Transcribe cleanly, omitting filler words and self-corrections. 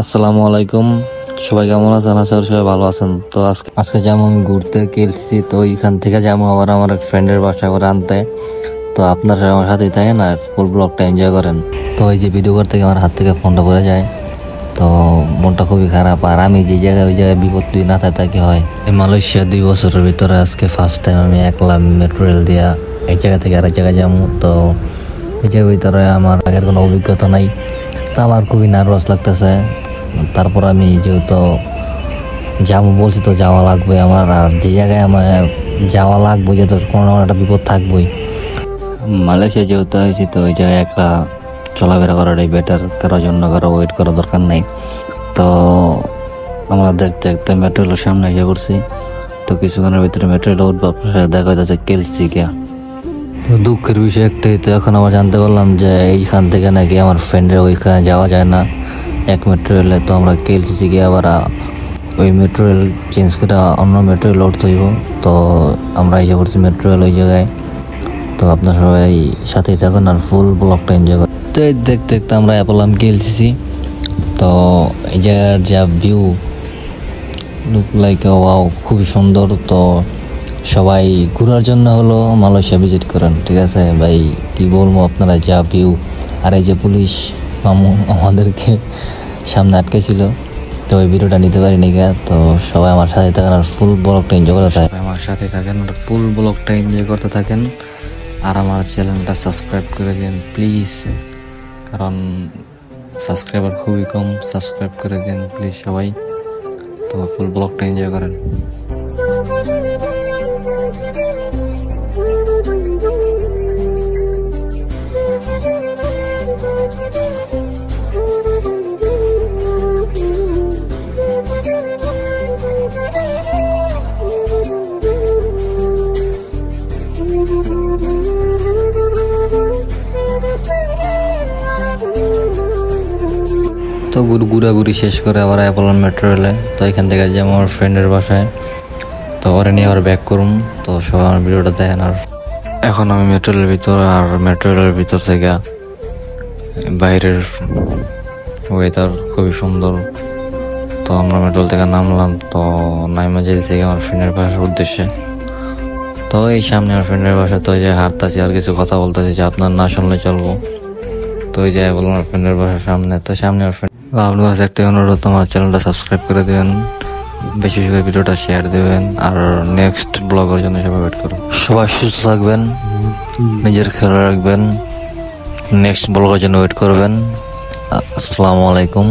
আসসালামু আলাইকুম। সবাই কেমন আছেন? আশা করি সবাই ভালো আছেন। তো আজকে যাবো আমি ঘুরতে কেলসি। তো ওইখান থেকে যাবো আবার আমার এক ফ্রেন্ডের বাসা করে আনতে। তো আপনারা আমার সাথেই থাকেন আর ফুল ব্লগটা এনজয় করেন। তো এই যে ভিডিও করতে গিয়ে আমার হাত থেকে ফোনটা পড়ে যায়, তো মনটা খুবই খারাপ। আর আমি যে জায়গায় ওই জায়গায় বিপদ যদি না থাকে তা কি হয়। এই মালয়েশিয়া 2 বছরের ভিতরে আজকে ফার্স্ট টাইম আমি একলা মেট্রো রেল দিয়া এক জায়গা থেকে আরেক জায়গায় যাবো। তো এই জায়গার ভিতরে আমার আগের কোনো অভিজ্ঞতা নাই, তো আমার খুবই নার্ভাস লাগতেছে। তারপর আমি যেহেতু যাবো বলছি তো যাওয়া লাগবে আমার, আর যে জায়গায় আমার যাওয়া লাগবে যেহেতু কোনো না কোনো একটা বিপদ থাকবেই। মালয়েশিয়া যেহেতু হয়েছি তো ওই জায়গায় একটা চলাফেরা করাটাই বেটার, কারোর জন্য কারো ওয়েট করার দরকার নেই। তো আমরা দেখতে দেখতে মেট্রো রেলের সামনে এসে পড়ছি। তো কিছুক্ষণের ভিতরে মেট্রো রেল উঠবো, আপনার সাথে দেখা যাচ্ছে কেলসি গিয়া। তো দুঃখের বিষয় একটাই, তো এখন আমরা জানতে পারলাম যে এইখান থেকে নাকি আমার ফ্রেন্ডের ওইখানে যাওয়া যায় না এক মেট্রো রেলে। তো আমরা কেলসি গিয়ে আবার ওই মেট্রো রেল চেঞ্জ করে অন্য মেট্রো রেল উঠতে হইব। তো আমরা এসে পড়ছি মেট্রো রেল ওই জায়গায়। তো আপনার সবাই সাথেই থাকুন আর ফুল ব্লগটা এনজয় করুন। তো এই দেখতে দেখতে আমরা পেলাম কেলসি। তো এই জায়গার যা ভিউ লুক লাইক ওয়াও, খুবই সুন্দর। তো সবাই ঘোরার জন্য হলো মালয়েশিয়া ভিজিট করেন, ঠিক আছে ভাই? কি বলবো আপনারা, যা ভিউ। আর এই যে পুলিশ মামু আমাদেরকে সামনে আটকেছিল, তো ওই ভিডিওটা নিতে পারিনি গা। তো সবাই আমার সাথে থাকেন আর ফুল ব্লগটা এনজয় করতে থাকেন, আমার সাথে থাকেন আর ফুল ব্লগটা এনজয় করতে থাকেন। আর আমার চ্যানেলটা সাবস্ক্রাইব করে দিন প্লিজ, কারণ সাবস্ক্রাইবার খুবই কম। সাবস্ক্রাইব করে দিন প্লিজ সবাই। তো ফুল ব্লগটা এনজয় করেন। তো ঘুরাঘুরি শেষ করে আবার অ্যাপোলো মেট্রো রেলে। তো এখান থেকে যে আমার ফ্রেন্ডের বাসায়, তো ওরে নিয়ে আবার ব্যাক করুম। তো সবাই আমার ভিডিওটা দেখেন। আর এখন আমি মেট্রো রেলের ভিতর, আর মেট্রো রেলের ভিতর থেকে বাইরের ওয়েদার খুবই সুন্দর। তো আমরা মেট্রো থেকে নামলাম, তো নাইমা যেতেছি আমার ফ্রেন্ডের বাসার উদ্দেশ্যে। তো এই সামনে আমার ফ্রেন্ডের বাসা, তো এই যে হাঁটতাছি আর কিছু কথা বলতেছি যে আপনার না শুনলে চলবো। তো ওই যে বললাম আমার ফ্রেন্ডের বাসার সামনে। তো সামনে আমার ফ্রেন্ড, আপনার কাছে একটা অনুরোধ, আমার চ্যানেলটা সাবস্ক্রাইব করে দেবেন, বেশি বেশি করে ভিডিওটা শেয়ার দেবেন, আর নেক্সট ব্লগের জন্য সবাই ওয়েট করুন। সবাই সুস্থ থাকবেন, নিজের খেয়াল রাখবেন, নেক্সট ব্লগের জন্য ওয়েট করবেন। আসসালামু আলাইকুম।